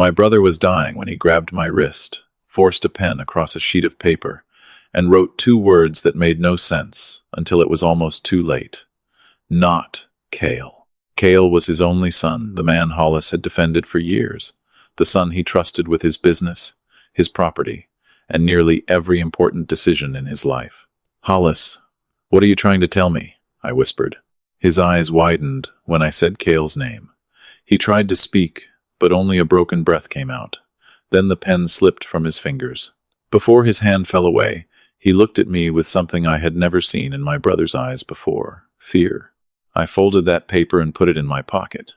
My brother was dying when he grabbed my wrist, forced a pen across a sheet of paper, and wrote two words that made no sense until it was almost too late. Not Kale. Kale was his only son, the man Hollis had defended for years, the son he trusted with his business, his property, and nearly every important decision in his life. Hollis, what are you trying to tell me? I whispered. His eyes widened when I said Kale's name. He tried to speak, but only a broken breath came out. Then the pen slipped from his fingers. Before his hand fell away, he looked at me with something I had never seen in my brother's eyes before: fear. I folded that paper and put it in my pocket.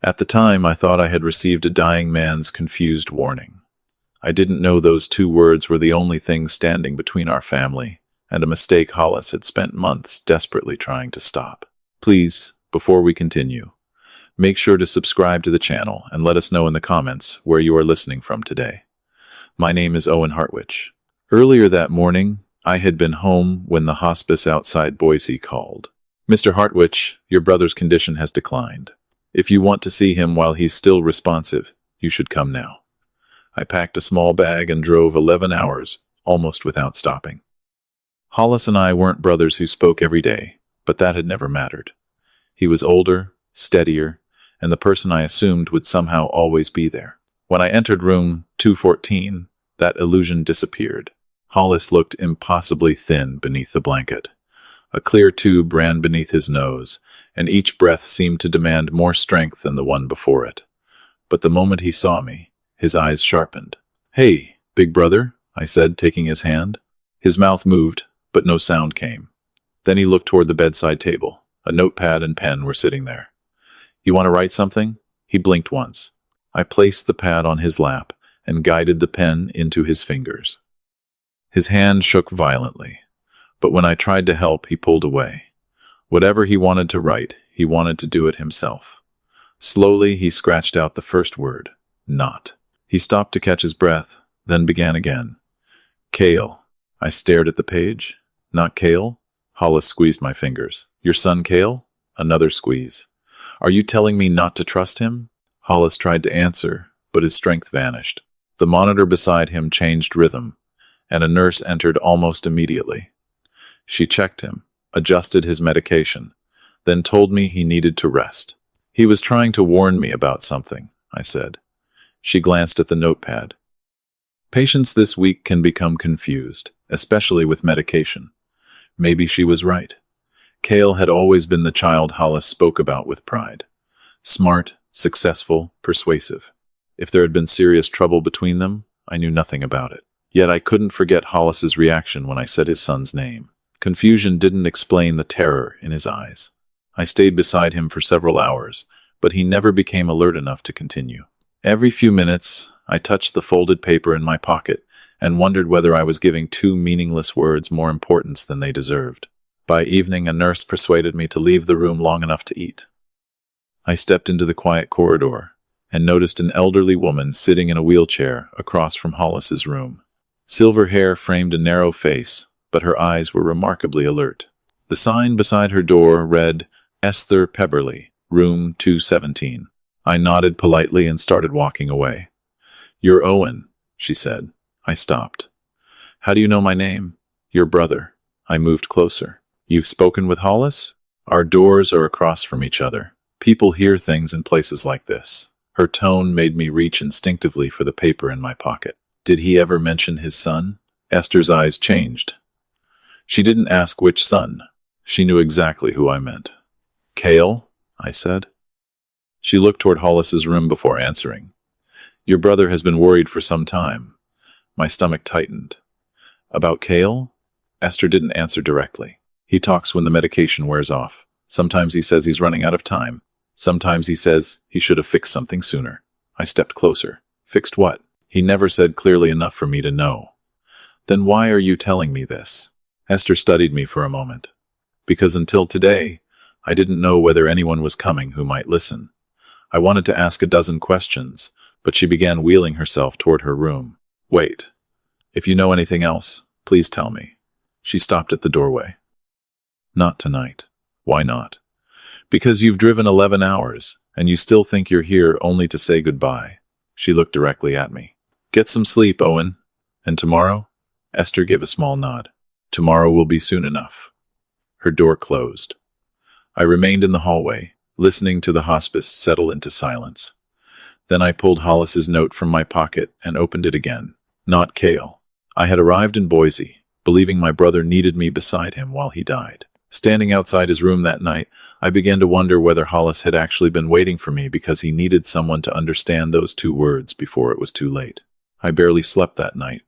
At the time, I thought I had received a dying man's confused warning. I didn't know those two words were the only thing standing between our family and a mistake Hollis had spent months desperately trying to stop. Please, before we continue, make sure to subscribe to the channel and let us know in the comments where you are listening from today. My name is Owen Hartwich. Earlier that morning, I had been home when the hospice outside Boise called. Mr. Hartwich, your brother's condition has declined. If you want to see him while he's still responsive, you should come now. I packed a small bag and drove 11 hours, almost without stopping. Hollis and I weren't brothers who spoke every day, but that had never mattered. He was older, steadier, and the person I assumed would somehow always be there. When I entered room 214, that illusion disappeared. Hollis looked impossibly thin beneath the blanket. A clear tube ran beneath his nose, and each breath seemed to demand more strength than the one before it. But the moment he saw me, his eyes sharpened. "Hey, big brother," I said, taking his hand. His mouth moved, but no sound came. Then he looked toward the bedside table. A notepad and pen were sitting there. "You want to write something?" He blinked once. I placed the pad on his lap and guided the pen into his fingers. His hand shook violently, but when I tried to help, he pulled away. Whatever he wanted to write, he wanted to do it himself. Slowly, he scratched out the first word: not. He stopped to catch his breath, then began again. "Kale." I stared at the page. "Not Kale?" Hollis squeezed my fingers. "Your son Kale?" Another squeeze. "Are you telling me not to trust him?" Hollis tried to answer, but his strength vanished. The monitor beside him changed rhythm, and a nurse entered almost immediately. She checked him, adjusted his medication, then told me he needed to rest. "He was trying to warn me about something," I said. She glanced at the notepad. "Patients this week can become confused, especially with medication." Maybe she was right. Kale had always been the child Hollis spoke about with pride. Smart, successful, persuasive. If there had been serious trouble between them, I knew nothing about it. Yet I couldn't forget Hollis's reaction when I said his son's name. Confusion didn't explain the terror in his eyes. I stayed beside him for several hours, but he never became alert enough to continue. Every few minutes, I touched the folded paper in my pocket and wondered whether I was giving two meaningless words more importance than they deserved. By evening, a nurse persuaded me to leave the room long enough to eat. I stepped into the quiet corridor and noticed an elderly woman sitting in a wheelchair across from Hollis's room. Silver hair framed a narrow face, but her eyes were remarkably alert. The sign beside her door read, "Esther Pebberly, room 217. I nodded politely and started walking away. "You're Owen," she said. I stopped. "How do you know my name?" "Your brother." I moved closer. "You've spoken with Hollis?" "Our doors are across from each other. People hear things in places like this." Her tone made me reach instinctively for the paper in my pocket. "Did he ever mention his son?" Esther's eyes changed. She didn't ask which son. She knew exactly who I meant. "Kale?" I said. She looked toward Hollis's room before answering. "Your brother has been worried for some time." My stomach tightened. "About Kale?" Esther didn't answer directly. "He talks when the medication wears off. Sometimes he says he's running out of time. Sometimes he says he should have fixed something sooner." I stepped closer. "Fixed what?" He never said clearly enough for me to know. "Then why are you telling me this?" Esther studied me for a moment. "Because until today, I didn't know whether anyone was coming who might listen. I wanted to ask a dozen questions, but she began wheeling herself toward her room. "Wait. If you know anything else, please tell me." She stopped at the doorway. "Not tonight." "Why not?" "Because you've driven 11 hours, and you still think you're here only to say goodbye." She looked directly at me. Get some sleep, Owen. And tomorrow? Esther gave a small nod. Tomorrow will be soon enough. Her door closed. I remained in the hallway, listening to the hospice settle into silence. Then I pulled Hollis's note from my pocket and opened it again. Not Kale. I had arrived in Boise, believing my brother needed me beside him while he died. Standing outside his room that night, I began to wonder whether Hollis had actually been waiting for me because he needed someone to understand those 2 words before it was too late. I barely slept that night.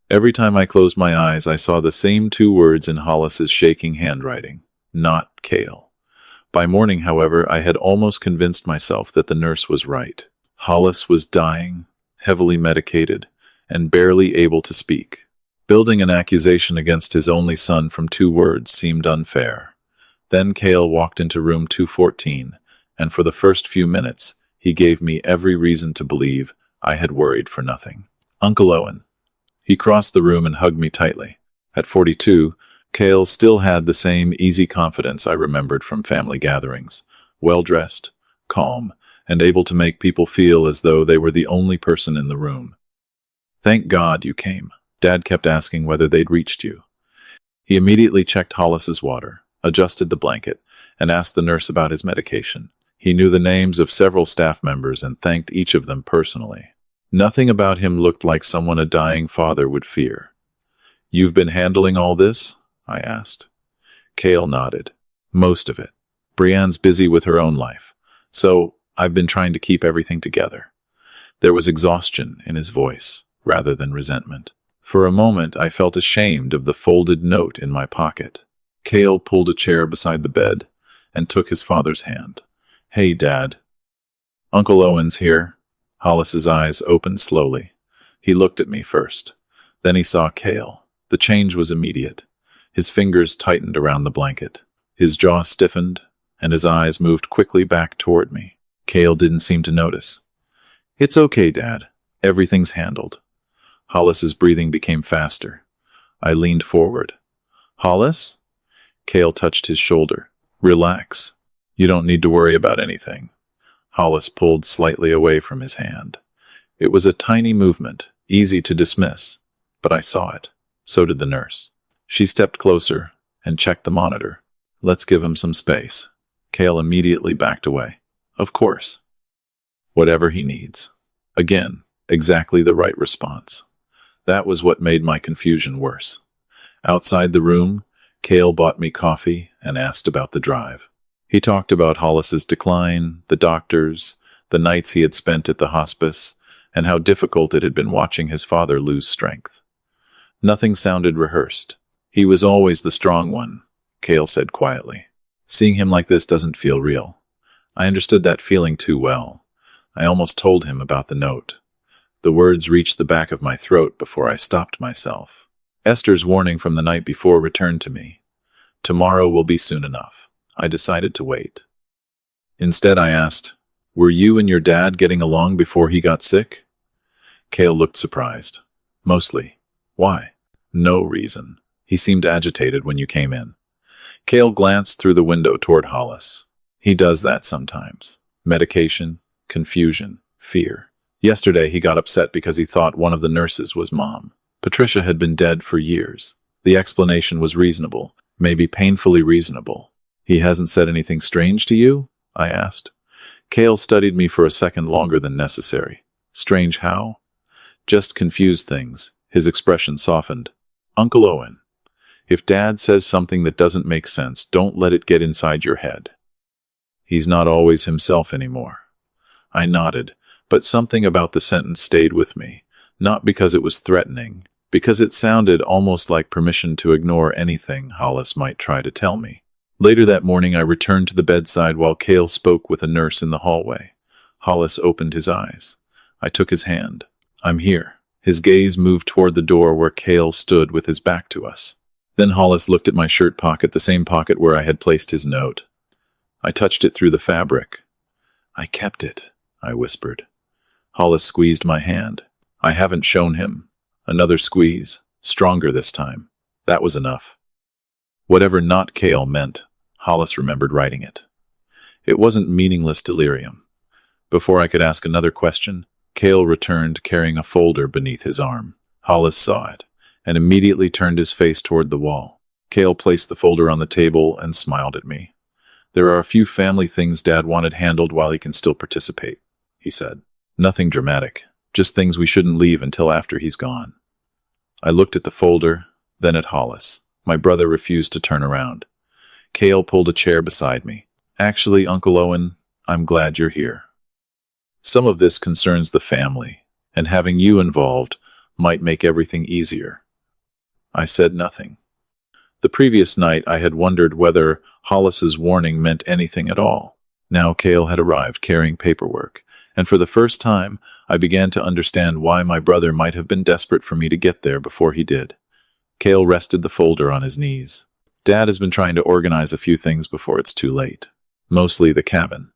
Every time I closed my eyes, I saw the same 2 words in Hollis's shaking handwriting. Not Kale. By morning, however, I had almost convinced myself that the nurse was right. Hollis was dying, heavily medicated, and barely able to speak. Building an accusation against his only son from 2 words seemed unfair. Then Kale walked into room 214, and for the first few minutes, he gave me every reason to believe I had worried for nothing. Uncle Owen. He crossed the room and hugged me tightly. At 42, Kale still had the same easy confidence I remembered from family gatherings, well-dressed, calm, and able to make people feel as though they were the only person in the room. Thank God you came. Dad kept asking whether they'd reached you. He immediately checked Hollis's water, adjusted the blanket, and asked the nurse about his medication. He knew the names of several staff members and thanked each of them personally. Nothing about him looked like someone a dying father would fear. You've been handling all this? I asked. Kale nodded. Most of it. Brienne's busy with her own life, so I've been trying to keep everything together. There was exhaustion in his voice, rather than resentment. For a moment, I felt ashamed of the folded note in my pocket. Kale pulled a chair beside the bed and took his father's hand. Hey, Dad. Uncle Owen's here. Hollis's eyes opened slowly. He looked at me first. Then he saw Kale. The change was immediate. His fingers tightened around the blanket. His jaw stiffened, and his eyes moved quickly back toward me. Kale didn't seem to notice. It's okay, Dad. Everything's handled. Hollis's breathing became faster. I leaned forward. Hollis? Kale touched his shoulder. Relax. You don't need to worry about anything. Hollis pulled slightly away from his hand. It was a tiny movement, easy to dismiss, but I saw it. So did the nurse. She stepped closer and checked the monitor. Let's give him some space. Kale immediately backed away. Of course. Whatever he needs. Again, exactly the right response. That was what made my confusion worse. Outside the room, Kale bought me coffee and asked about the drive. He talked about Hollis's decline, the doctors, the nights he had spent at the hospice, and how difficult it had been watching his father lose strength. Nothing sounded rehearsed. He was always the strong one, Kale said quietly. Seeing him like this doesn't feel real. I understood that feeling too well. I almost told him about the note. The words reached the back of my throat before I stopped myself. Esther's warning from the night before returned to me. Tomorrow will be soon enough. I decided to wait. Instead, I asked, were you and your dad getting along before he got sick? Kale looked surprised. Mostly. Why? No reason. He seemed agitated when you came in. Kale glanced through the window toward Hollis. He does that sometimes. Medication, confusion, fear. Yesterday, he got upset because he thought one of the nurses was Mom. Patricia had been dead for years. The explanation was reasonable, maybe painfully reasonable. He hasn't said anything strange to you? I asked. Kale studied me for a second longer than necessary. Strange how? Just confused things. His expression softened. Uncle Owen, if Dad says something that doesn't make sense, don't let it get inside your head. He's not always himself anymore. I nodded, but something about the sentence stayed with me, not because it was threatening, because it sounded almost like permission to ignore anything Hollis might try to tell me. Later that morning, I returned to the bedside while Kale spoke with a nurse in the hallway. Hollis opened his eyes. I took his hand. I'm here. His gaze moved toward the door where Kale stood with his back to us. Then Hollis looked at my shirt pocket, the same pocket where I had placed his note. I touched it through the fabric. I kept it, I whispered. Hollis squeezed my hand. I haven't shown him. Another squeeze, stronger this time. That was enough. Whatever not Kale meant, Hollis remembered writing it. It wasn't meaningless delirium. Before I could ask another question, Kale returned carrying a folder beneath his arm. Hollis saw it, and immediately turned his face toward the wall. Kale placed the folder on the table and smiled at me. "There are a few family things Dad wanted handled while he can still participate," he said. "Nothing dramatic, just things we shouldn't leave until after he's gone." I looked at the folder, then at Hollis. My brother refused to turn around. Kale pulled a chair beside me. "Actually, Uncle Owen, I'm glad you're here. Some of this concerns the family, and having you involved might make everything easier." I said nothing. The previous night I had wondered whether Hollis's warning meant anything at all. Now Kale had arrived carrying paperwork, and for the first time I began to understand why my brother might have been desperate for me to get there before he did. Kale rested the folder on his knees. "Dad has been trying to organize a few things before it's too late. Mostly the cabin."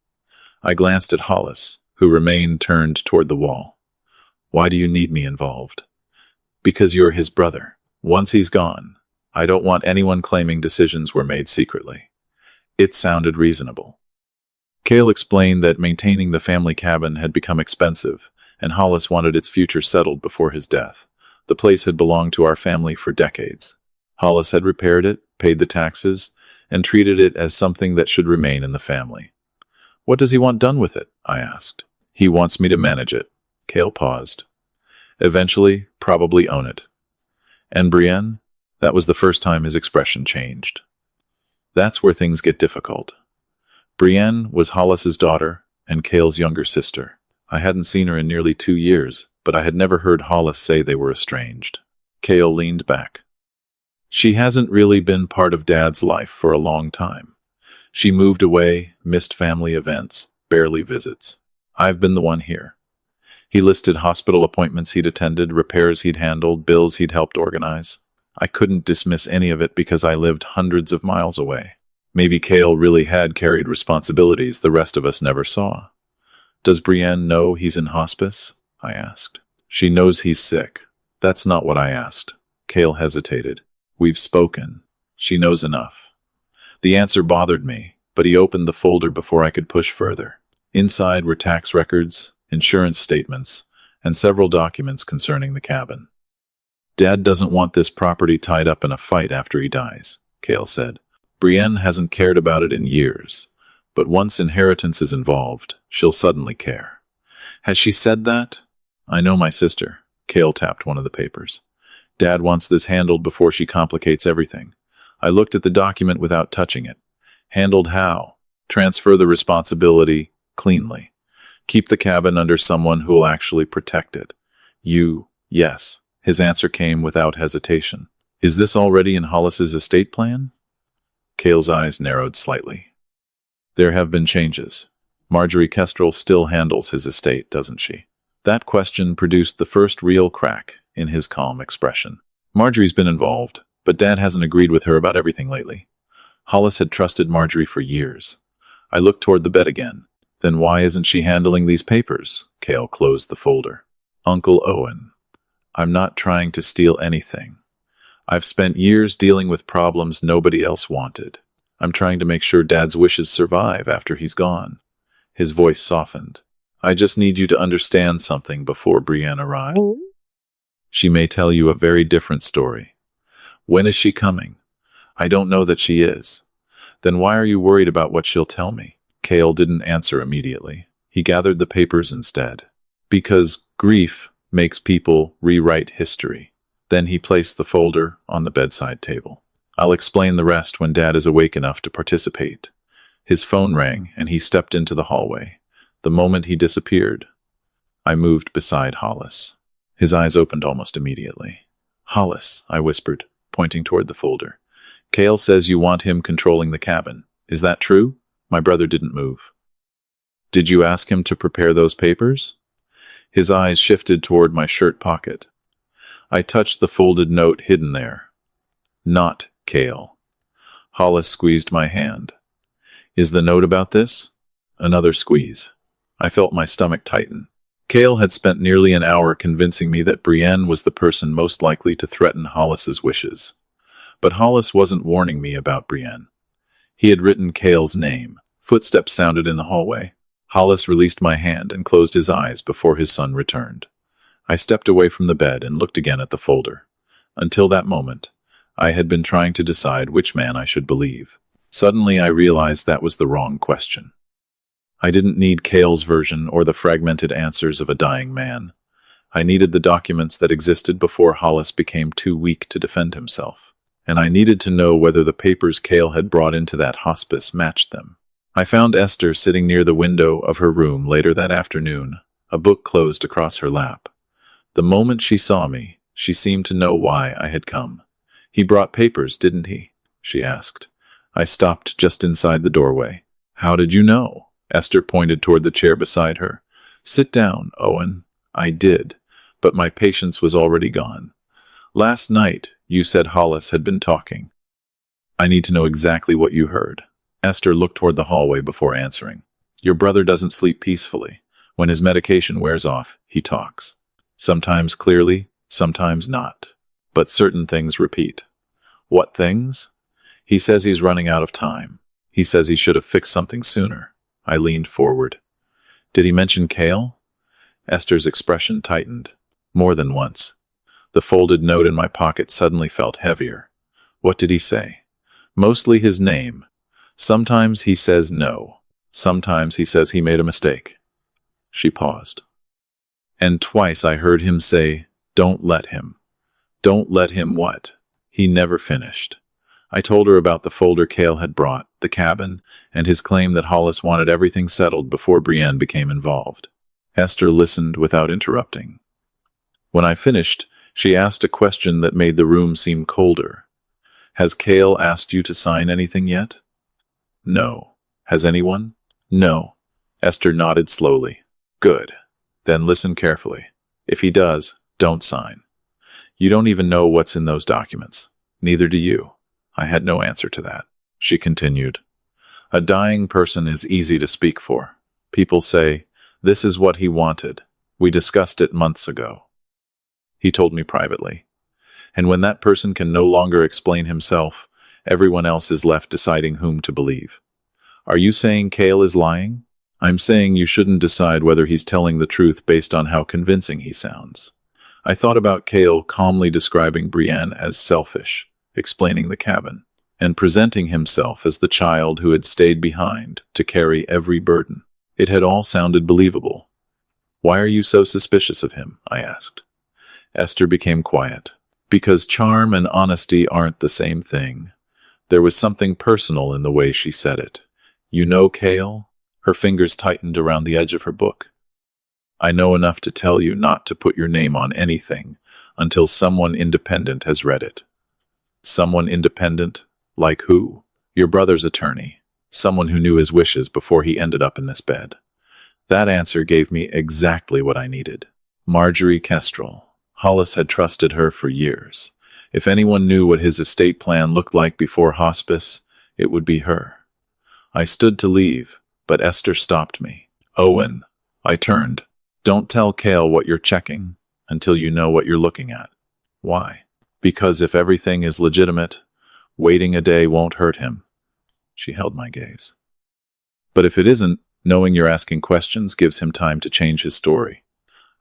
I glanced at Hollis, who remained turned toward the wall. "Why do you need me involved?" "Because you're his brother. Once he's gone, I don't want anyone claiming decisions were made secretly." It sounded reasonable. Kale explained that maintaining the family cabin had become expensive, and Hollis wanted its future settled before his death. The place had belonged to our family for decades. Hollis had repaired it, paid the taxes, and treated it as something that should remain in the family. "What does he want done with it?" I asked. "He wants me to manage it." Kale paused. "Eventually, probably own it." "And Brienne?" That was the first time his expression changed. "That's where things get difficult." Brienne was Hollis's daughter and Kale's younger sister. I hadn't seen her in nearly 2 years, but I had never heard Hollis say they were estranged. Kale leaned back. "She hasn't really been part of Dad's life for a long time. She moved away, missed family events, barely visits. I've been the one here." He listed hospital appointments he'd attended, repairs he'd handled, bills he'd helped organize. I couldn't dismiss any of it because I lived hundreds of miles away. Maybe Kale really had carried responsibilities the rest of us never saw. "Does Brienne know he's in hospice?" I asked. "She knows he's sick." "That's not what I asked." Kale hesitated. "We've spoken. She knows enough." The answer bothered me, but he opened the folder before I could push further. Inside were tax records, insurance statements, and several documents concerning the cabin. "Dad doesn't want this property tied up in a fight after he dies," Kale said. "Brienne hasn't cared about it in years, but once inheritance is involved, she'll suddenly care." "Has she said that?" "I know my sister." Kale tapped one of the papers. "Dad wants this handled before she complicates everything." I looked at the document without touching it. "Handled how?" "Transfer the responsibility cleanly. Keep the cabin under someone who will actually protect it." "You?" "Yes." His answer came without hesitation. "Is this already in Hollis's estate plan?" Kale's eyes narrowed slightly. "There have been changes. Marjorie Kestrel still handles his estate, doesn't she?" That question produced the first real crack in his calm expression. "Marjorie's been involved, but Dad hasn't agreed with her about everything lately." Hollis had trusted Marjorie for years. I looked toward the bed again. "Then why isn't she handling these papers?" Kale closed the folder. "Uncle Owen, I'm not trying to steal anything. I've spent years dealing with problems nobody else wanted. I'm trying to make sure Dad's wishes survive after he's gone." His voice softened. "I just need you to understand something before Brienne arrives. She may tell you a very different story. When is she coming?" "I don't know that she is." "Then why are you worried about what she'll tell me?" Kale didn't answer immediately. He gathered the papers instead. "Because grief makes people rewrite history." Then he placed the folder on the bedside table. "I'll explain the rest when Dad is awake enough to participate." His phone rang, and he stepped into the hallway. The moment he disappeared, I moved beside Hollis. His eyes opened almost immediately. "Hollis," I whispered, pointing toward the folder. "Kale says you want him controlling the cabin. Is that true?" My brother didn't move. "Did you ask him to prepare those papers?" His eyes shifted toward my shirt pocket. I touched the folded note hidden there. "Not Kale." Hollis squeezed my hand. "Is the note about this?" Another squeeze. I felt my stomach tighten. Kale had spent nearly an hour convincing me that Brienne was the person most likely to threaten Hollis's wishes. But Hollis wasn't warning me about Brienne. He had written Kale's name. Footsteps sounded in the hallway. Hollis released my hand and closed his eyes before his son returned. I stepped away from the bed and looked again at the folder. Until that moment, I had been trying to decide which man I should believe. Suddenly I realized that was the wrong question. I didn't need Kale's version or the fragmented answers of a dying man. I needed the documents that existed before Hollis became too weak to defend himself. And I needed to know whether the papers Kale had brought into that hospice matched them. I found Esther sitting near the window of her room later that afternoon, a book closed across her lap. The moment she saw me, she seemed to know why I had come. "He brought papers, didn't he?" she asked. I stopped just inside the doorway. "How did you know?" Esther pointed toward the chair beside her. "Sit down, Owen." I did, but my patience was already gone. "Last night, you said Hollis had been talking. I need to know exactly what you heard." Esther looked toward the hallway before answering. "Your brother doesn't sleep peacefully. When his medication wears off, he talks. Sometimes clearly, sometimes not. But certain things repeat." "What things?" "He says he's running out of time. He says he should have fixed something sooner." I leaned forward. "Did he mention Kale?" Esther's expression tightened. "More than once." The folded note in my pocket suddenly felt heavier. "What did he say?" "Mostly his name. Sometimes he says no. Sometimes he says he made a mistake." She paused. "And twice I heard him say, 'Don't let him.'" "Don't let him what?" He never finished. I told her about the folder Kale had brought, the cabin, and his claim that Hollis wanted everything settled before Brienne became involved. Esther listened without interrupting. When I finished, she asked a question that made the room seem colder. "Has Kale asked you to sign anything yet?" "No." "Has anyone?" "No." Esther nodded slowly. "Good. Then listen carefully. If he does, don't sign. You don't even know what's in those documents. Neither do you." I had no answer to that. She continued. "A dying person is easy to speak for. People say, 'This is what he wanted. We discussed it months ago.' He told me privately. And when that person can no longer explain himself, everyone else is left deciding whom to believe. Are you saying Kale is lying?" "I'm saying you shouldn't decide whether he's telling the truth based on how convincing he sounds." I thought about Kale calmly describing Brienne as selfish, explaining the cabin, and presenting himself as the child who had stayed behind to carry every burden. It had all sounded believable. "Why are you so suspicious of him?" I asked. Esther became quiet. "Because charm and honesty aren't the same thing." There was something personal in the way she said it. "You know Kale?" Her fingers tightened around the edge of her book. "I know enough to tell you not to put your name on anything until someone independent has read it." "Someone independent? Like who?" "Your brother's attorney. Someone who knew his wishes before he ended up in this bed." That answer gave me exactly what I needed. Marjorie Kestrel. Hollis had trusted her for years. If anyone knew what his estate plan looked like before hospice, it would be her. I stood to leave, but Esther stopped me. "Owen." I turned. "Don't tell Kale what you're checking until you know what you're looking at." "Why?" "Because if everything is legitimate, waiting a day won't hurt him." She held my gaze. "But if it isn't, knowing you're asking questions gives him time to change his story."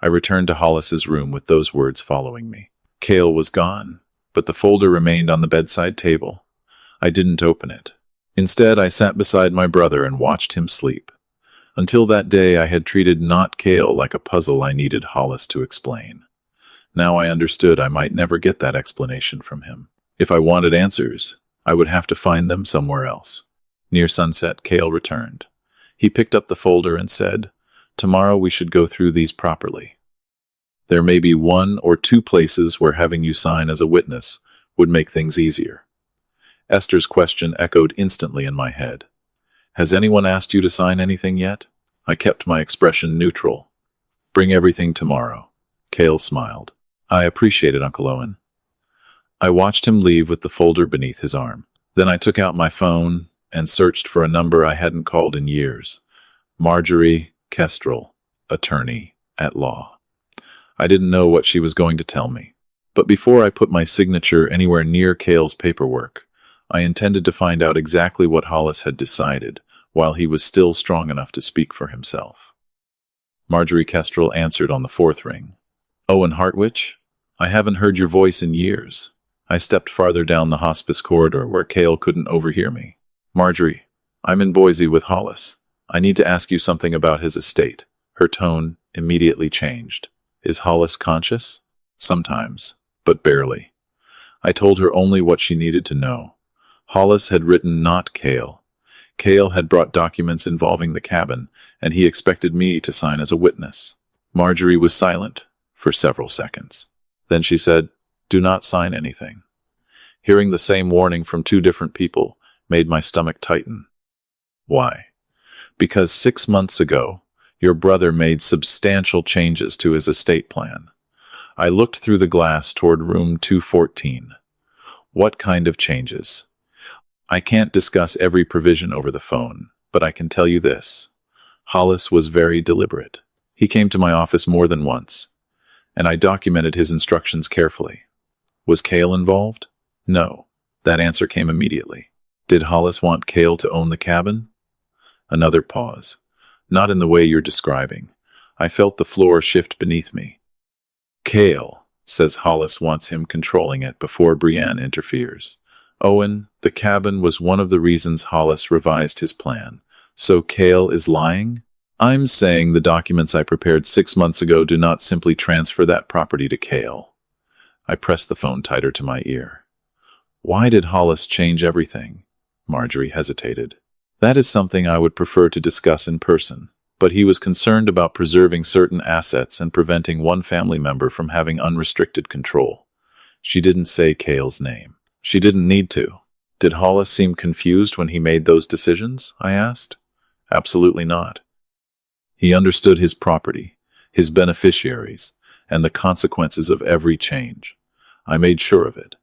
I returned to Hollis's room with those words following me. Kale was gone, but the folder remained on the bedside table. I didn't open it. Instead, I sat beside my brother and watched him sleep. Until that day, I had treated not Kale like a puzzle I needed Hollis to explain. Now I understood I might never get that explanation from him. If I wanted answers, I would have to find them somewhere else. Near sunset, Kale returned. He picked up the folder and said, "Tomorrow we should go through these properly. There may be 1 or 2 places where having you sign as a witness would make things easier." Esther's question echoed instantly in my head. "Has anyone asked you to sign anything yet?" I kept my expression neutral. "Bring everything tomorrow." Kale smiled. "I appreciate it, Uncle Owen." I watched him leave with the folder beneath his arm. Then I took out my phone and searched for a number I hadn't called in years. Marjorie Kestrel, attorney at law. I didn't know what she was going to tell me. But before I put my signature anywhere near Kale's paperwork, I intended to find out exactly what Hollis had decided, while he was still strong enough to speak for himself. Marjorie Kestrel answered on the fourth ring. "Owen Hartwich? I haven't heard your voice in years." I stepped farther down the hospice corridor where Kale couldn't overhear me. "Marjorie, I'm in Boise with Hollis. I need to ask you something about his estate." Her tone immediately changed. "Is Hollis conscious?" "Sometimes, but barely." I told her only what she needed to know. Hollis had written, not Kale. Kale had brought documents involving the cabin, and he expected me to sign as a witness. Marjorie was silent for several seconds. Then she said, "Do not sign anything." Hearing the same warning from two different people made my stomach tighten. "Why?" "Because 6 months ago, your brother made substantial changes to his estate plan." I looked through the glass toward room 214. "What kind of changes?" "I can't discuss every provision over the phone, but I can tell you this. Hollis was very deliberate. He came to my office more than once, and I documented his instructions carefully." "Was Kale involved?" "No." That answer came immediately. "Did Hollis want Kale to own the cabin?" Another pause. "Not in the way you're describing." I felt the floor shift beneath me. "Kale says Hollis wants him controlling it before Brienne interferes. Owen, the cabin was one of the reasons Hollis revised his plan. So Kale is lying?" "I'm saying the documents I prepared 6 months ago do not simply transfer that property to Kale." I pressed the phone tighter to my ear. "Why did Hollis change everything?" Marjorie hesitated. "That is something I would prefer to discuss in person. But he was concerned about preserving certain assets and preventing one family member from having unrestricted control." She didn't say Kale's name. She didn't need to. "Did Hollis seem confused when he made those decisions?" I asked. "Absolutely not. He understood his property, his beneficiaries, and the consequences of every change. I made sure of it.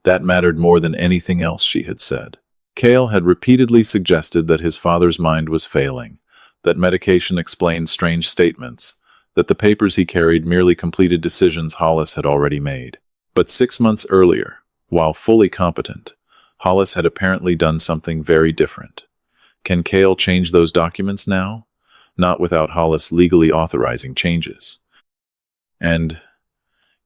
That mattered more than anything else," she had said. Kale had repeatedly suggested that his father's mind was failing, that medication explained strange statements, that the papers he carried merely completed decisions Hollis had already made. But 6 months earlier, while fully competent, Hollis had apparently done something very different. Can Kale change those documents now? Not without Hollis legally authorizing changes. And,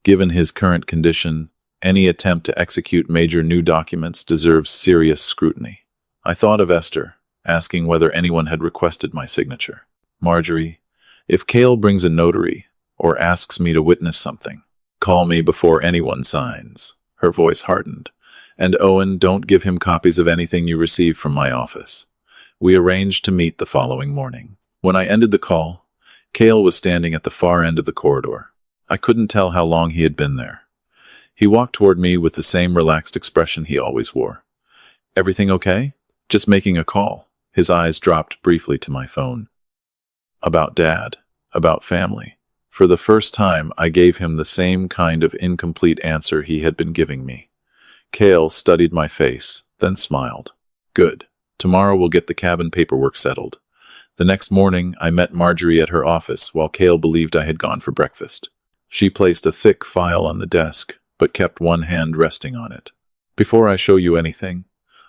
given his current condition, any attempt to execute major new documents deserves serious scrutiny. I thought of Esther, asking whether anyone had requested my signature. "Marjorie, if Kale brings a notary or asks me to witness something, call me before anyone signs." Her voice hardened. "And Owen, don't give him copies of anything you receive from my office." We arranged to meet the following morning. When I ended the call, Kale was standing at the far end of the corridor. I couldn't tell how long he had been there. He walked toward me with the same relaxed expression he always wore. "Everything okay?" "Just making a call." His eyes dropped briefly to my phone. "About Dad, about family." For the first time, I gave him the same kind of incomplete answer he had been giving me. Kale studied my face, then smiled. "Good. Tomorrow we'll get the cabin paperwork settled." The next morning, I met Marjorie at her office while Kale believed I had gone for breakfast. She placed a thick file on the desk, but kept one hand resting on it. "Before I show you anything,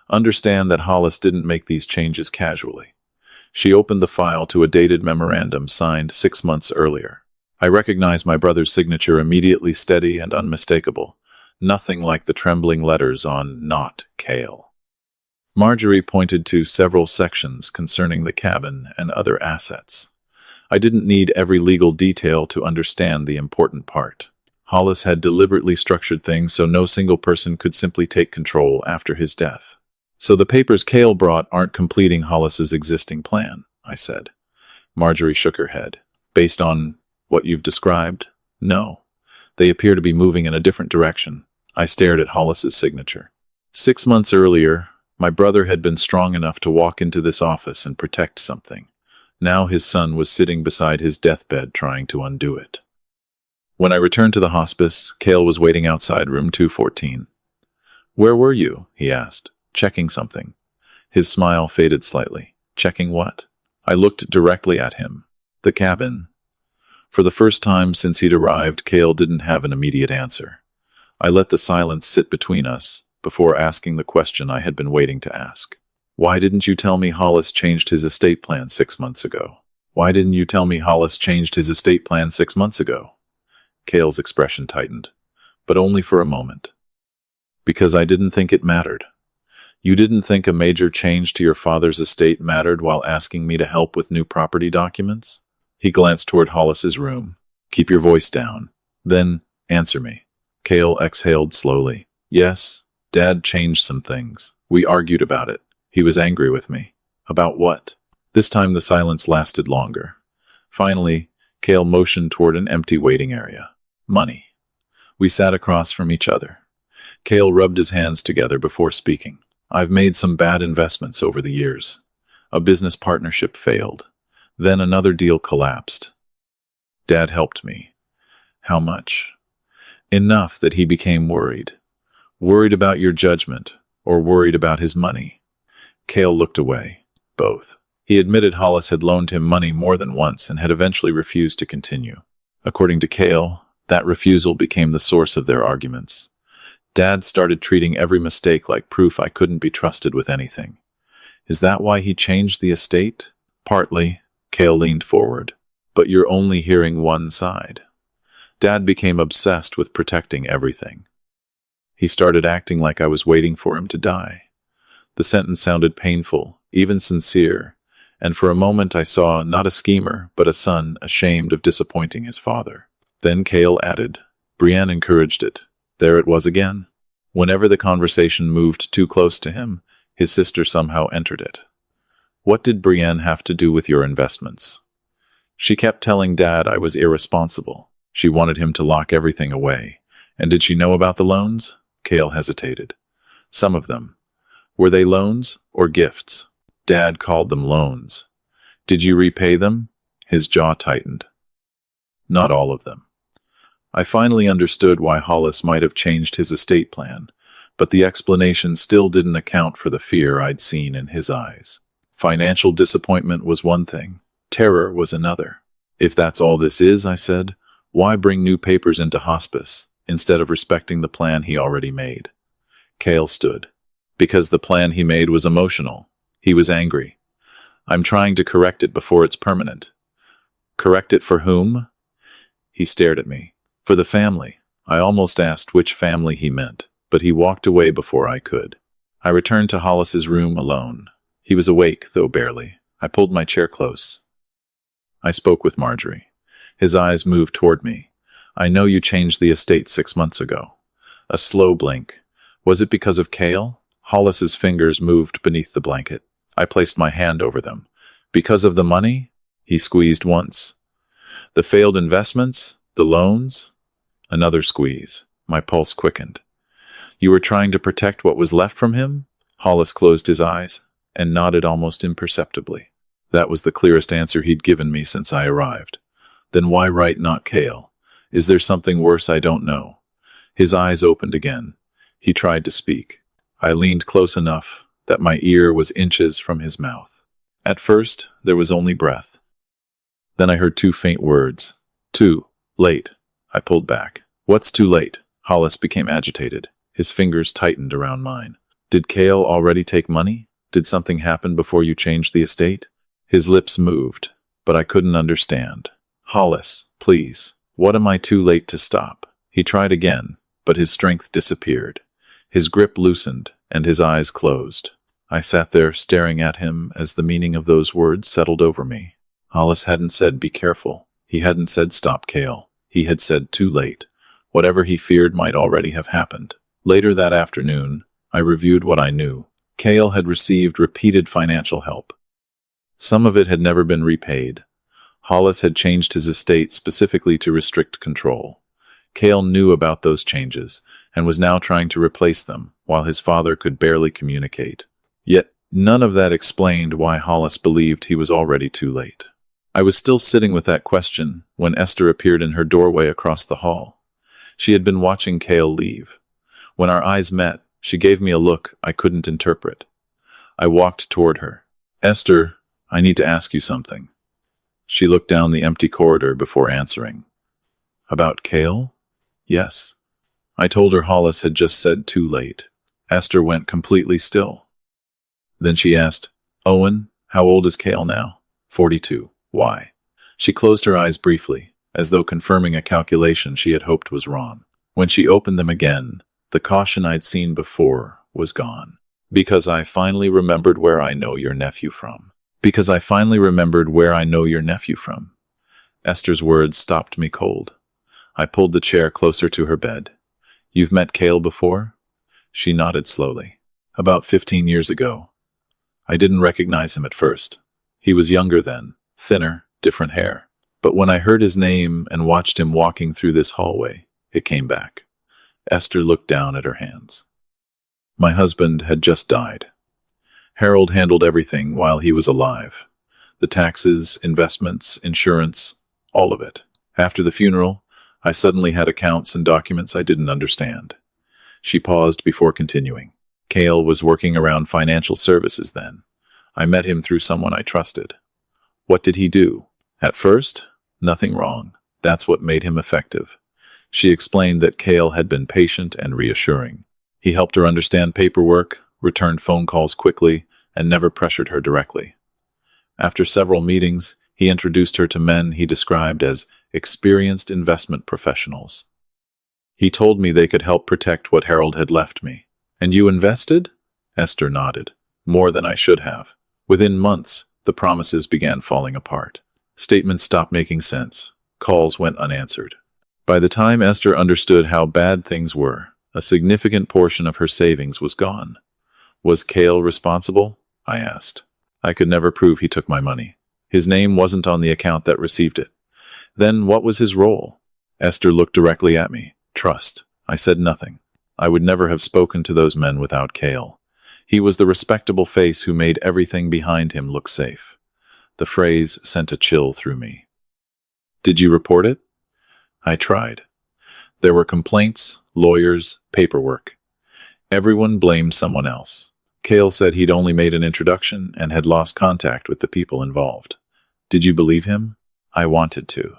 understand that Hollis didn't make these changes casually." She opened the file to a dated memorandum signed 6 months earlier. I recognized my brother's signature immediately, steady and unmistakable. Nothing like the trembling letters on "Not Kale." Marjorie pointed to several sections concerning the cabin and other assets. I didn't need every legal detail to understand the important part. Hollis had deliberately structured things so no single person could simply take control after his death. "So the papers Kale brought aren't completing Hollis's existing plan," I said. Marjorie shook her head. "Based on what you've described? No. They appear to be moving in a different direction." I stared at Hollis's signature. 6 months earlier, my brother had been strong enough to walk into this office and protect something. Now his son was sitting beside his deathbed trying to undo it. When I returned to the hospice, Kale was waiting outside room 214. "Where were you?" he asked. "Checking something." His smile faded slightly. "Checking what?" I looked directly at him. "The cabin." For the first time since he'd arrived, Kale didn't have an immediate answer. I let the silence sit between us before asking the question I had been waiting to ask. Why didn't you tell me Hollis changed his estate plan 6 months ago? Why didn't you tell me Hollis changed his estate plan 6 months ago? Kale's expression tightened, but only for a moment. Because I didn't think it mattered. You didn't think a major change to your father's estate mattered while asking me to help with new property documents? He glanced toward Hollis's room. Keep your voice down. Then, answer me. Kale exhaled slowly. Yes, Dad changed some things. We argued about it. He was angry with me. About what? This time the silence lasted longer. Finally, Kale motioned toward an empty waiting area. Money. We sat across from each other. Kale rubbed his hands together before speaking. I've made some bad investments over the years. A business partnership failed. Then another deal collapsed. Dad helped me. How much? Enough that he became worried. Worried about your judgment, or worried about his money? Kale looked away. Both. He admitted Hollis had loaned him money more than once and had eventually refused to continue. According to Kale, that refusal became the source of their arguments. Dad started treating every mistake like proof I couldn't be trusted with anything. Is that why he changed the estate? Partly. Kale leaned forward. But you're only hearing one side. Dad became obsessed with protecting everything. He started acting like I was waiting for him to die. The sentence sounded painful, even sincere, and for a moment I saw not a schemer, but a son ashamed of disappointing his father. Then Kale added, Brienne encouraged it. There it was again. Whenever the conversation moved too close to him, his sister somehow entered it. What did Brienne have to do with your investments? She kept telling Dad I was irresponsible. She wanted him to lock everything away. And did she know about the loans? Kale hesitated. Some of them. Were they loans or gifts? Dad called them loans. Did you repay them? His jaw tightened. Not all of them. I finally understood why Hollis might have changed his estate plan, but the explanation still didn't account for the fear I'd seen in his eyes. Financial disappointment was one thing. Terror was another. If that's all this is, I said, why bring new papers into hospice instead of respecting the plan he already made? Kale stood. Because the plan he made was emotional. He was angry. I'm trying to correct it before it's permanent. Correct it for whom? He stared at me. For the family. I almost asked which family he meant, but he walked away before I could. I returned to Hollis's room alone. He was awake, though barely. I pulled my chair close. I spoke with Marjorie. His eyes moved toward me. I know you changed the estate 6 months ago. A slow blink. Was it because of Kale? Hollis's fingers moved beneath the blanket. I placed my hand over them. Because of the money? He squeezed once. The failed investments? The loans? Another squeeze. My pulse quickened. You were trying to protect what was left from him? Hollis closed his eyes and nodded almost imperceptibly. That was the clearest answer he'd given me since I arrived. Then why write not Kale? Is there something worse I don't know? His eyes opened again. He tried to speak. I leaned close enough that my ear was inches from his mouth. At first, there was only breath. Then I heard two faint words. Too late. I pulled back. What's too late? Hollis became agitated. His fingers tightened around mine. Did Kale already take money? Did something happen before you changed the estate? His lips moved, but I couldn't understand. Hollis, please. What am I too late to stop? He tried again, but his strength disappeared. His grip loosened, and his eyes closed. I sat there staring at him as the meaning of those words settled over me. Hollis hadn't said be careful. He hadn't said stop Kale. He had said too late. Whatever he feared might already have happened. Later that afternoon, I reviewed what I knew. Kale had received repeated financial help. Some of it had never been repaid. Hollis had changed his estate specifically to restrict control. Kale knew about those changes and was now trying to replace them, while his father could barely communicate. Yet, none of that explained why Hollis believed he was already too late. I was still sitting with that question when Esther appeared in her doorway across the hall. She had been watching Kale leave. When our eyes met, she gave me a look I couldn't interpret. I walked toward her. Esther, I need to ask you something. She looked down the empty corridor before answering. About Kale? Yes. I told her Hollis had just said too late. Esther went completely still. Then she asked, "Owen, how old is Kale now?" 42. Why? She closed her eyes briefly, as though confirming a calculation she had hoped was wrong. When she opened them again, the caution I'd seen before was gone. "Because I finally remembered where I know your nephew from. Because I finally remembered where I know your nephew from." Esther's words stopped me cold. I pulled the chair closer to her bed. "You've met Kale before?" She nodded slowly. "About 15 years ago. I didn't recognize him at first. He was younger then, thinner, different hair. But when I heard his name and watched him walking through this hallway, it came back." Esther looked down at her hands. "My husband had just died. Harold handled everything while he was alive. The taxes, investments, insurance, all of it. After the funeral, I suddenly had accounts and documents I didn't understand." She paused before continuing. "Kale was working around financial services then. I met him through someone I trusted." "What did he do?" "At first, nothing wrong. That's what made him effective." She explained that Kale had been patient and reassuring. He helped her understand paperwork, returned phone calls quickly, and never pressured her directly. After several meetings, he introduced her to men he described as experienced investment professionals. "He told me they could help protect what Harold had left me." "And you invested?" Esther nodded. "More than I should have." Within months, the promises began falling apart. Statements stopped making sense. Calls went unanswered. By the time Esther understood how bad things were, a significant portion of her savings was gone. "Was Kale responsible?" I asked. "I could never prove he took my money. His name wasn't on the account that received it." "Then what was his role?" Esther looked directly at me. "Trust." I said nothing. I would never have spoken to those men without Kale. He was the respectable face who made everything behind him look safe. The phrase sent a chill through me. "Did you report it?" I tried. There were complaints, lawyers, paperwork. Everyone blamed someone else. Kale said he'd only made an introduction and had lost contact with the people involved. "Did you believe him?" I wanted to.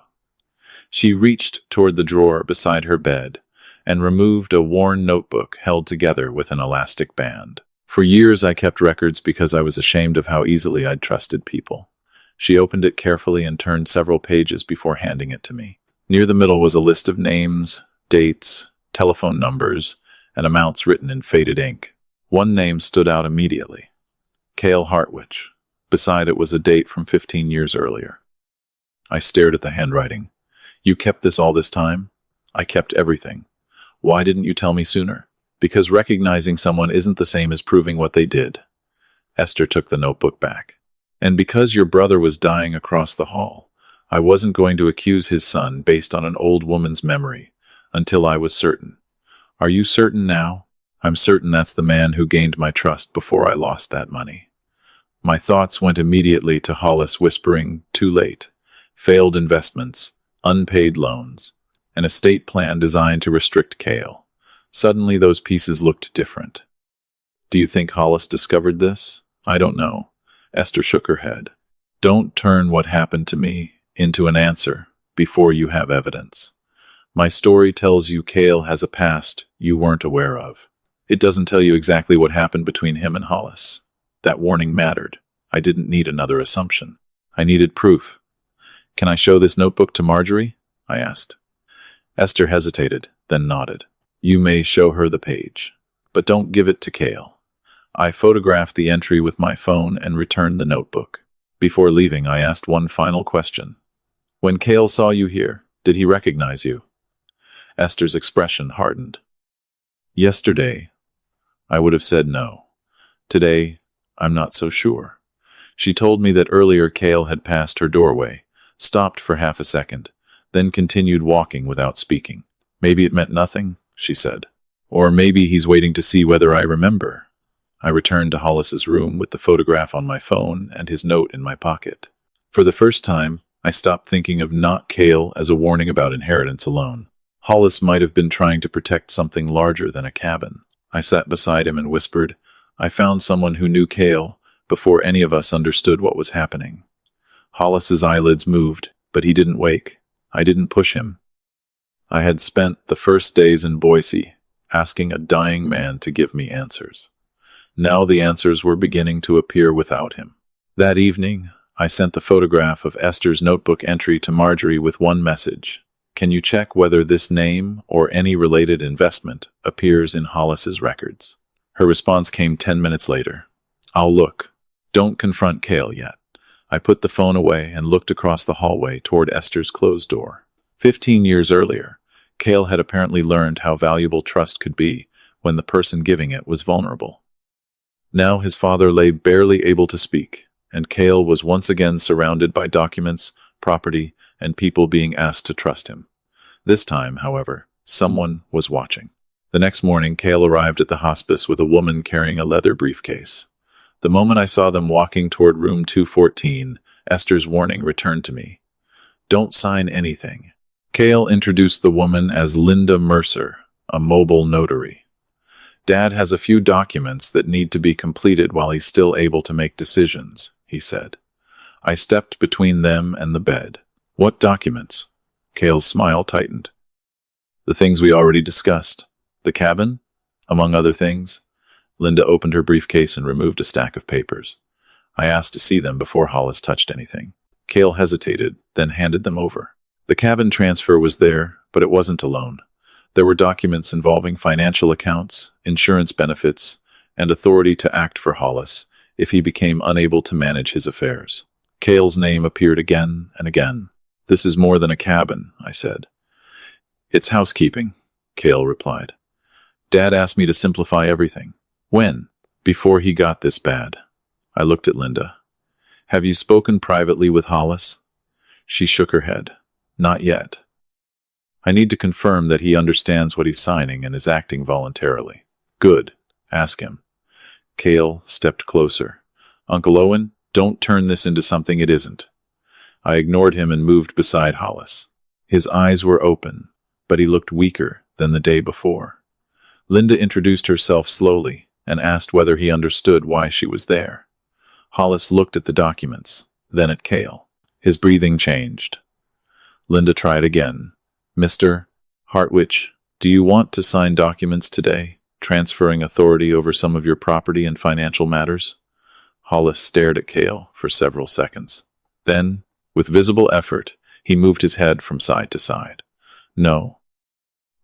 She reached toward the drawer beside her bed and removed a worn notebook held together with an elastic band. "For years I kept records because I was ashamed of how easily I'd trusted people." She opened it carefully and turned several pages before handing it to me. Near the middle was a list of names, dates, telephone numbers, and amounts written in faded ink. One name stood out immediately. Kale Hartwich. Beside it was a date from 15 years earlier. I stared at the handwriting. "You kept this all this time?" "I kept everything." "Why didn't you tell me sooner?" "Because recognizing someone isn't the same as proving what they did." Esther took the notebook back. "And because your brother was dying across the hall, I wasn't going to accuse his son based on an old woman's memory, until I was certain." "Are you certain now?" "I'm certain that's the man who gained my trust before I lost that money." My thoughts went immediately to Hollis whispering, "Too late." Failed investments, unpaid loans, an estate plan designed to restrict Kale. Suddenly those pieces looked different. "Do you think Hollis discovered this?" "I don't know." Esther shook her head. "Don't turn what happened to me into an answer before you have evidence. My story tells you Kale has a past you weren't aware of. It doesn't tell you exactly what happened between him and Hollis. That warning mattered. I didn't need another assumption. I needed proof." "Can I show this notebook to Marjorie?" I asked. Esther hesitated, then nodded. "You may show her the page, but don't give it to Kale." I photographed the entry with my phone and returned the notebook. Before leaving, I asked one final question. "When Kale saw you here, did he recognize you?" Esther's expression hardened. "Yesterday, I would have said no. Today, I'm not so sure." She told me that earlier Kale had passed her doorway, stopped for half a second, then continued walking without speaking. "Maybe it meant nothing," she said. "Or maybe he's waiting to see whether I remember." I returned to Hollis's room with the photograph on my phone and his note in my pocket. For the first time, I stopped thinking of not Kale as a warning about inheritance alone. Hollis might have been trying to protect something larger than a cabin. I sat beside him and whispered, "I found someone who knew Kale before any of us understood what was happening." Hollis's eyelids moved, but he didn't wake. I didn't push him. I had spent the first days in Boise asking a dying man to give me answers. Now the answers were beginning to appear without him. That evening, I sent the photograph of Esther's notebook entry to Marjorie with one message. Can you check whether this name or any related investment appears in Hollis's records? Her response came 10 minutes later. I'll look. Don't confront Kale yet. I put the phone away and looked across the hallway toward Esther's closed door. 15 years earlier, Kale had apparently learned how valuable trust could be when the person giving it was vulnerable. Now his father lay barely able to speak, and Kale was once again surrounded by documents, property, and people being asked to trust him. This time, however, someone was watching. The next morning, Kale arrived at the hospice with a woman carrying a leather briefcase. The moment I saw them walking toward room 214, Esther's warning returned to me. Don't sign anything. Kale introduced the woman as Linda Mercer, a mobile notary. Dad has a few documents that need to be completed while he's still able to make decisions, he said. I stepped between them and the bed. What documents? Kale's smile tightened. The things we already discussed. The cabin, among other things. Linda opened her briefcase and removed a stack of papers. I asked to see them before Hollis touched anything. Kale hesitated, then handed them over. The cabin transfer was there, but it wasn't alone. There were documents involving financial accounts, insurance benefits, and authority to act for Hollis if he became unable to manage his affairs. Kale's name appeared again and again. This is more than a cabin, I said. It's housekeeping, Kale replied. Dad asked me to simplify everything. When? Before he got this bad. I looked at Linda. Have you spoken privately with Hollis? She shook her head. Not yet. I need to confirm that he understands what he's signing and is acting voluntarily. Good. Ask him. Kale stepped closer. Uncle Owen, don't turn this into something it isn't. I ignored him and moved beside Hollis. His eyes were open, but he looked weaker than the day before. Linda introduced herself slowly and asked whether he understood why she was there. Hollis looked at the documents, then at Kale. His breathing changed. Linda tried again. Mr. Hartwich, do you want to sign documents today, transferring authority over some of your property and financial matters? Hollis stared at Kale for several seconds. Then, with visible effort, he moved his head from side to side. No.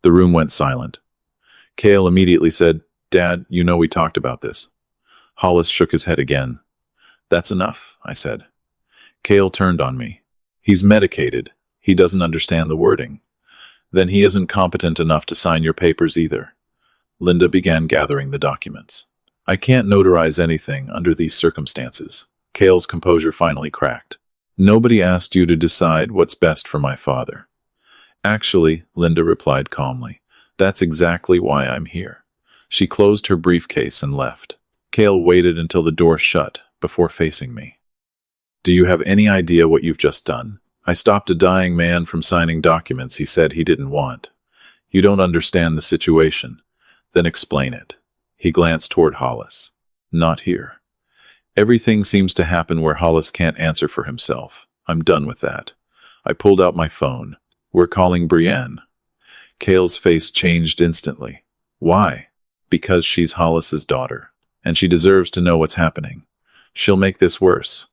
The room went silent. Kale immediately said, Dad, you know we talked about this. Hollis shook his head again. That's enough, I said. Kale turned on me. He's medicated. He doesn't understand the wording. Then he isn't competent enough to sign your papers either. Linda began gathering the documents. I can't notarize anything under these circumstances. Kale's composure finally cracked. Nobody asked you to decide what's best for my father. Actually, Linda replied calmly, that's exactly why I'm here. She closed her briefcase and left. Kale waited until the door shut before facing me. Do you have any idea what you've just done? I stopped a dying man from signing documents he said he didn't want. You don't understand the situation. Then explain it. He glanced toward Hollis. Not here. Everything seems to happen where Hollis can't answer for himself. I'm done with that. I pulled out my phone. We're calling Brienne. Kale's face changed instantly. Why? Because she's Hollis's daughter, and she deserves to know what's happening. She'll make this worse.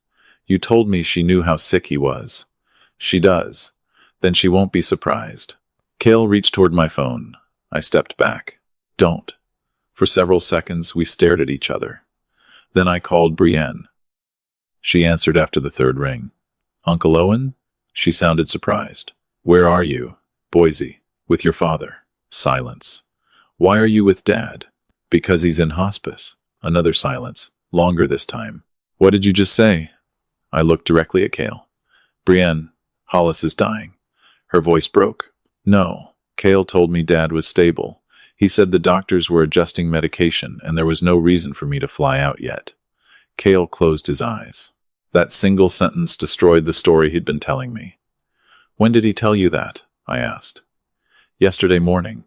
You told me she knew how sick he was. She does. Then she won't be surprised. Kale reached toward my phone. I stepped back. Don't. For several seconds, we stared at each other. Then I called Brienne. She answered after the third ring. Uncle Owen? She sounded surprised. Where are you? Boise. With your father. Silence. Why are you with Dad? Because he's in hospice. Another silence. Longer this time. What did you just say? I looked directly at Kale. Brienne, Hollis is dying. Her voice broke. No. Kale told me Dad was stable. He said the doctors were adjusting medication and there was no reason for me to fly out yet. Kale closed his eyes. That single sentence destroyed the story he'd been telling me. When did he tell you that? I asked. Yesterday morning.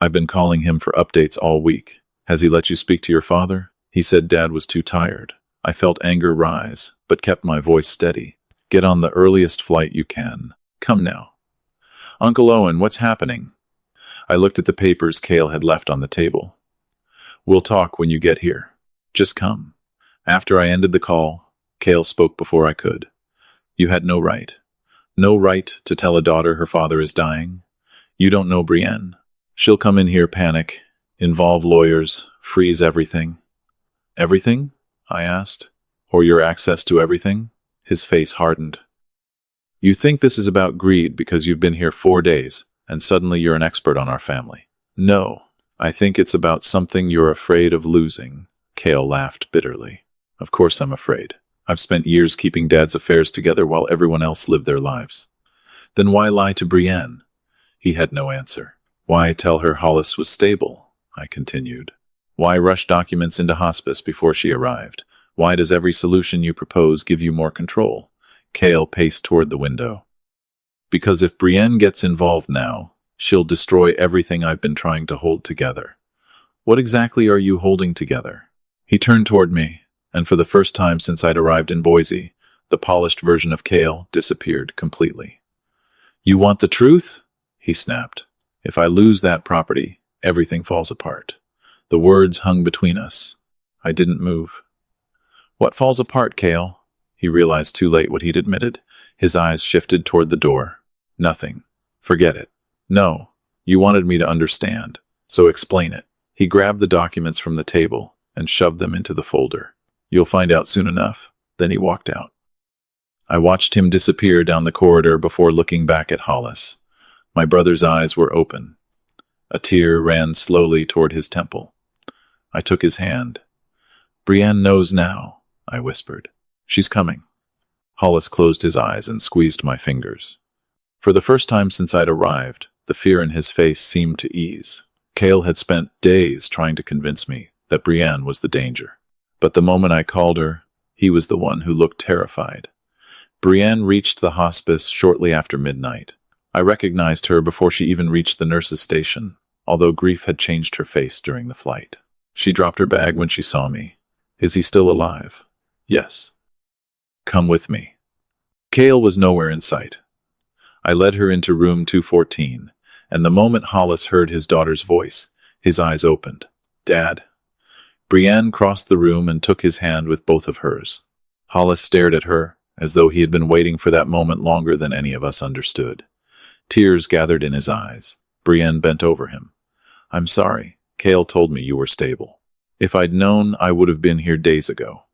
I've been calling him for updates all week. Has he let you speak to your father? He said Dad was too tired. I felt anger rise, but kept my voice steady. Get on the earliest flight you can. Come now. Uncle Owen, what's happening? I looked at the papers Kale had left on the table. We'll talk when you get here. Just come. After I ended the call, Kale spoke before I could. You had no right. No right to tell a daughter her father is dying. You don't know Brienne. She'll come in here, panic, involve lawyers, freeze everything. Everything? I asked. Or your access to everything? His face hardened. You think this is about greed because you've been here 4 days, and suddenly you're an expert on our family. No, I think it's about something you're afraid of losing. Kale laughed bitterly. Of course I'm afraid. I've spent years keeping Dad's affairs together while everyone else lived their lives. Then why lie to Brienne? He had no answer. Why tell her Hollis was stable? I continued. Why rush documents into hospice before she arrived? Why does every solution you propose give you more control? Kale paced toward the window. Because if Brienne gets involved now, she'll destroy everything I've been trying to hold together. What exactly are you holding together? He turned toward me, and for the first time since I'd arrived in Boise, the polished version of Kale disappeared completely. You want the truth? He snapped. If I lose that property, everything falls apart. The words hung between us. I didn't move. What falls apart, Kale? He realized too late what he'd admitted. His eyes shifted toward the door. Nothing. Forget it. No, you wanted me to understand, so explain it. He grabbed the documents from the table and shoved them into the folder. You'll find out soon enough. Then he walked out. I watched him disappear down the corridor before looking back at Hollis. My brother's eyes were open. A tear ran slowly toward his temple. I took his hand. Brienne knows now, I whispered. She's coming. Hollis closed his eyes and squeezed my fingers. For the first time since I'd arrived, the fear in his face seemed to ease. Kale had spent days trying to convince me that Brienne was the danger. But the moment I called her, he was the one who looked terrified. Brienne reached the hospice shortly after midnight. I recognized her before she even reached the nurse's station, although grief had changed her face during the flight. She dropped her bag when she saw me. Is he still alive? Yes. Come with me. Kale was nowhere in sight. I led her into room 214, and the moment Hollis heard his daughter's voice, his eyes opened. Dad. Brienne crossed the room and took his hand with both of hers. Hollis stared at her, as though he had been waiting for that moment longer than any of us understood. Tears gathered in his eyes. Brienne bent over him. I'm sorry. Kale told me you were stable. If I'd known, I would have been here days ago.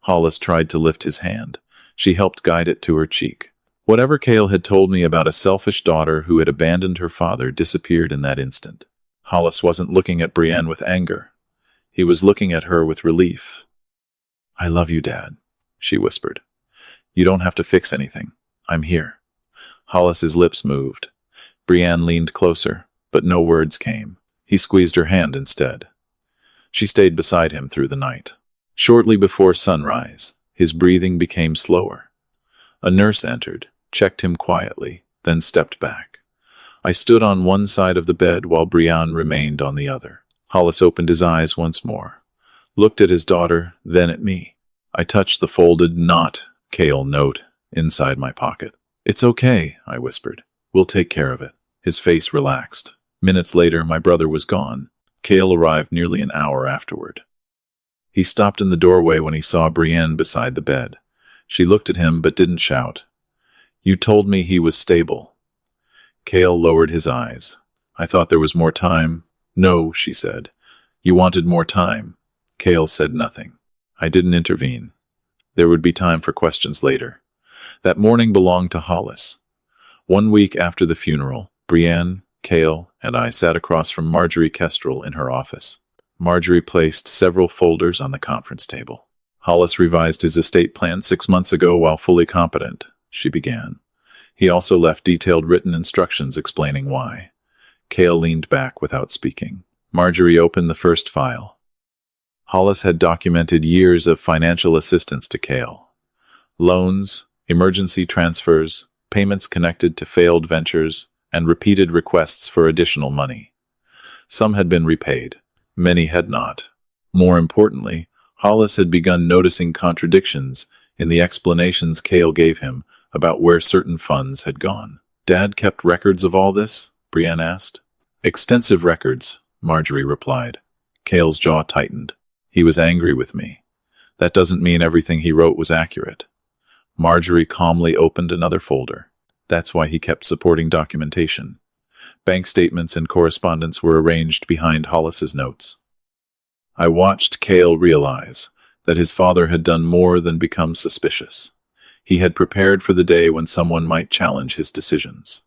Hollis tried to lift his hand. She helped guide it to her cheek. Whatever Kale had told me about a selfish daughter who had abandoned her father disappeared in that instant. Hollis wasn't looking at Brienne with anger. He was looking at her with relief. I love you, Dad, she whispered. You don't have to fix anything. I'm here. Hollis's lips moved. Brienne leaned closer, but no words came. He squeezed her hand instead. She stayed beside him through the night. Shortly before sunrise, his breathing became slower. A nurse entered, checked him quietly, then stepped back. I stood on one side of the bed while Brienne remained on the other. Hollis opened his eyes once more, looked at his daughter, then at me. I touched the folded "not Kale" note inside my pocket. It's okay, I whispered. We'll take care of it. His face relaxed. Minutes later, my brother was gone. Kale arrived nearly an hour afterward. He stopped in the doorway when he saw Brienne beside the bed. She looked at him but didn't shout. You told me he was stable. Kale lowered his eyes. I thought there was more time. No, she said. You wanted more time. Kale said nothing. I didn't intervene. There would be time for questions later. That morning belonged to Hollis. 1 week after the funeral, Brienne, Kale, and I sat across from Marjorie Kestrel in her office. Marjorie placed several folders on the conference table. Hollis revised his estate plan 6 months ago while fully competent, she began. He also left detailed written instructions explaining why. Kale leaned back without speaking. Marjorie opened the first file. Hollis had documented years of financial assistance to Kale. Loans, emergency transfers, payments connected to failed ventures, and repeated requests for additional money. Some had been repaid. Many had not. More importantly, Hollis had begun noticing contradictions in the explanations Kale gave him about where certain funds had gone. Dad kept records of all this? Brienne asked. Extensive records, Marjorie replied. Kale's jaw tightened. He was angry with me. That doesn't mean everything he wrote was accurate. Marjorie calmly opened another folder. That's why he kept supporting documentation. Bank statements and correspondence were arranged behind Hollis's notes. I watched Kale realize that his father had done more than become suspicious. He had prepared for the day when someone might challenge his decisions.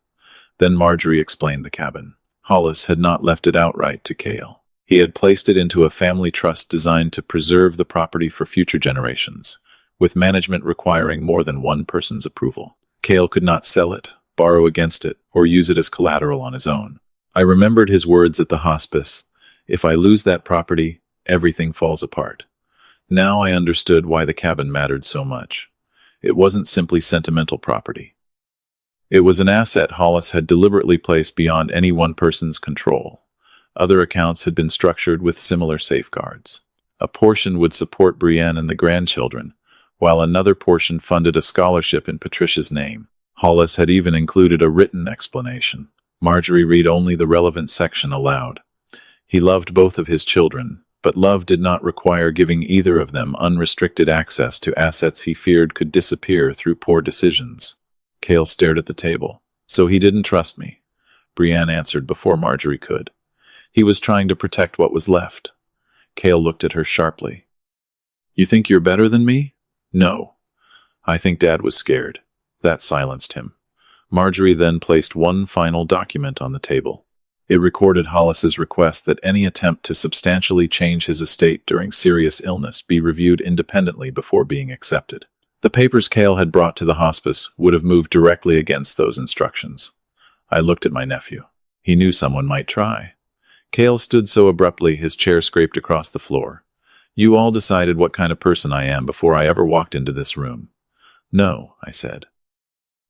Then Marjorie explained the cabin. Hollis had not left it outright to Kale. He had placed it into a family trust designed to preserve the property for future generations, with management requiring more than one person's approval. Kale could not sell it, borrow against it, or use it as collateral on his own. I remembered his words at the hospice, "If I lose that property, everything falls apart." Now I understood why the cabin mattered so much. It wasn't simply sentimental property. It was an asset Hollis had deliberately placed beyond any one person's control. Other accounts had been structured with similar safeguards. A portion would support Brienne and the grandchildren, while another portion funded a scholarship in Patricia's name. Hollis had even included a written explanation. Marjorie read only the relevant section aloud. He loved both of his children, but love did not require giving either of them unrestricted access to assets he feared could disappear through poor decisions. Kale stared at the table. "So he didn't trust me," Brienne answered before Marjorie could. "He was trying to protect what was left." Kale looked at her sharply. "You think you're better than me?" "No. I think Dad was scared." That silenced him. Marjorie then placed one final document on the table. It recorded Hollis's request that any attempt to substantially change his estate during serious illness be reviewed independently before being accepted. The papers Kale had brought to the hospice would have moved directly against those instructions. I looked at my nephew. He knew someone might try. Kale stood so abruptly his chair scraped across the floor. "You all decided what kind of person I am before I ever walked into this room." "No," I said.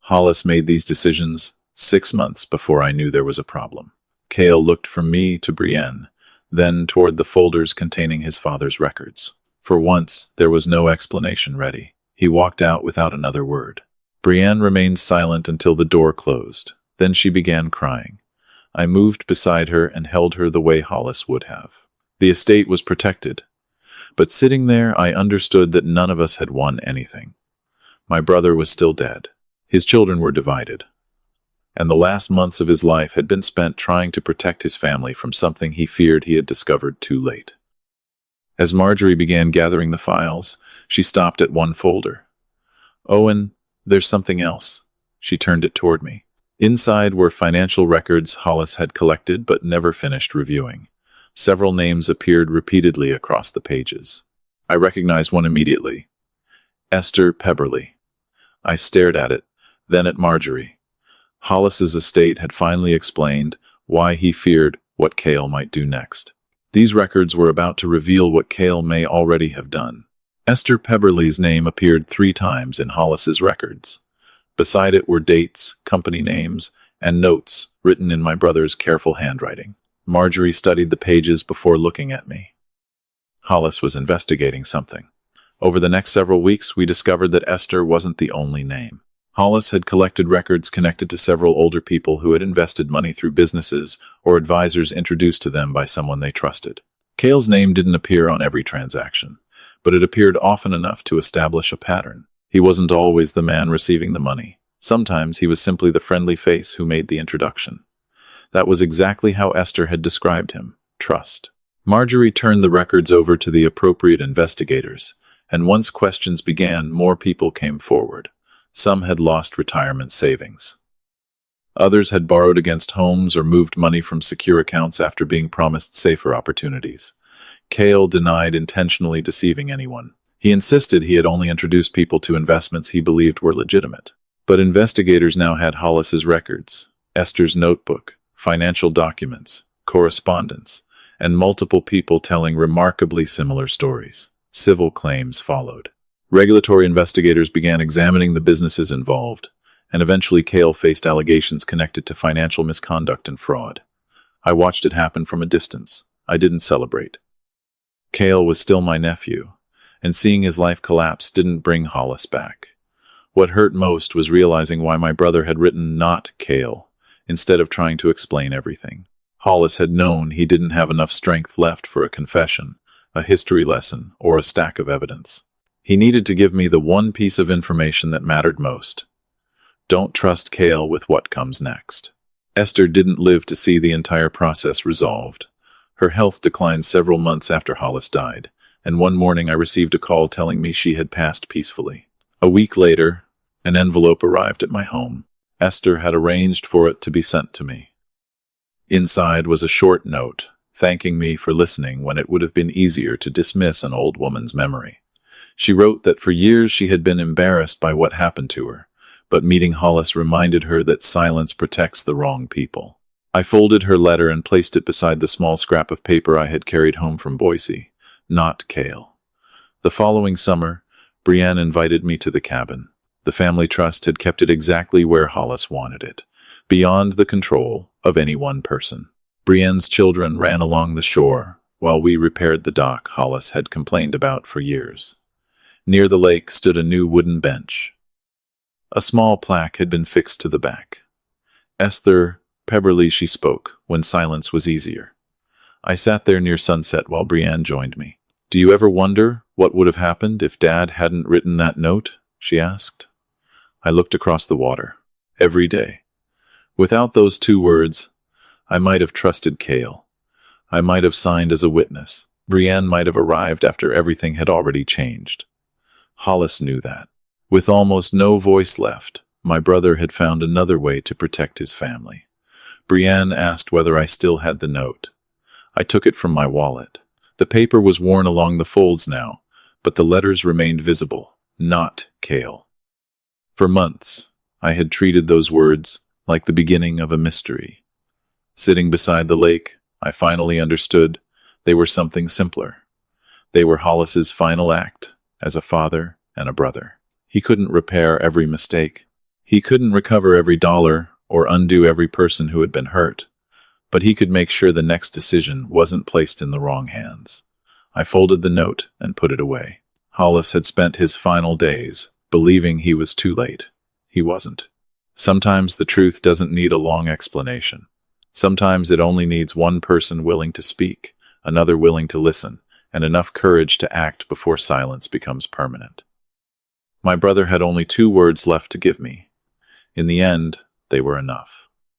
"Hollis made these decisions 6 months before I knew there was a problem." Kale looked from me to Brienne, then toward the folders containing his father's records. For once, there was no explanation ready. He walked out without another word. Brienne remained silent until the door closed. Then she began crying. I moved beside her and held her the way Hollis would have. The estate was protected. But sitting there, I understood that none of us had won anything. My brother was still dead. His children were divided. And the last months of his life had been spent trying to protect his family from something he feared he had discovered too late. As Marjorie began gathering the files, she stopped at one folder. "Owen, there's something else." She turned it toward me. Inside were financial records Hollis had collected but never finished reviewing. Several names appeared repeatedly across the pages. I recognized one immediately. Esther Peberly. I stared at it, then at Marjorie. Hollis's estate had finally explained why he feared what Kale might do next. These records were about to reveal what Kale may already have done. Esther Peberly's name appeared 3 times in Hollis's records. Beside it were dates, company names, and notes written in my brother's careful handwriting. Marjorie studied the pages before looking at me. Hollis was investigating something. Over the next several weeks, we discovered that Esther wasn't the only name. Hollis had collected records connected to several older people who had invested money through businesses or advisors introduced to them by someone they trusted. Kale's name didn't appear on every transaction, but it appeared often enough to establish a pattern. He wasn't always the man receiving the money. Sometimes he was simply the friendly face who made the introduction. That was exactly how Esther had described him: trust. Marjorie turned the records over to the appropriate investigators, and once questions began, more people came forward. Some had lost retirement savings. Others had borrowed against homes or moved money from secure accounts after being promised safer opportunities. Kale denied intentionally deceiving anyone. He insisted he had only introduced people to investments he believed were legitimate. But investigators now had Hollis's records, Esther's notebook, financial documents, correspondence, and multiple people telling remarkably similar stories. Civil claims followed. Regulatory investigators began examining the businesses involved, and eventually Kale faced allegations connected to financial misconduct and fraud. I watched it happen from a distance. I didn't celebrate. Kale was still my nephew, and seeing his life collapse didn't bring Hollis back. What hurt most was realizing why my brother had written "not Kale," instead of trying to explain everything. Hollis had known he didn't have enough strength left for a confession, a history lesson, or a stack of evidence. He needed to give me the one piece of information that mattered most. Don't trust Kale with what comes next. Esther didn't live to see the entire process resolved. Her health declined several months after Hollis died, and one morning I received a call telling me she had passed peacefully. A week later, an envelope arrived at my home. Esther had arranged for it to be sent to me. Inside was a short note, thanking me for listening when it would have been easier to dismiss an old woman's memory. She wrote that for years she had been embarrassed by what happened to her, but meeting Hollis reminded her that silence protects the wrong people. I folded her letter and placed it beside the small scrap of paper I had carried home from Boise. Not Kale. The following summer, Brienne invited me to the cabin. The family trust had kept it exactly where Hollis wanted it, beyond the control of any one person. Brienne's children ran along the shore, while we repaired the dock Hollis had complained about for years. Near the lake stood a new wooden bench. A small plaque had been fixed to the back. Esther, Pebberly, she spoke, when silence was easier. I sat there near sunset while Brienne joined me. Do you ever wonder what would have happened if Dad hadn't written that note? She asked. I looked across the water. Every day. Without those 2 words, I might have trusted Kale. I might have signed as a witness. Brienne might have arrived after everything had already changed. Hollis knew that. With almost no voice left, my brother had found another way to protect his family. Brienne asked whether I still had the note. I took it from my wallet. The paper was worn along the folds now, but the letters remained visible. Not Kale. For months, I had treated those words like the beginning of a mystery. Sitting beside the lake, I finally understood they were something simpler. They were Hollis's final act as a father and a brother. He couldn't repair every mistake. He couldn't recover every dollar or undo every person who had been hurt, but he could make sure the next decision wasn't placed in the wrong hands. I folded the note and put it away. Hollis had spent his final days believing he was too late. He wasn't. Sometimes the truth doesn't need a long explanation. Sometimes it only needs one person willing to speak, another willing to listen, and enough courage to act before silence becomes permanent. My brother had only 2 words left to give me. In the end, they were enough.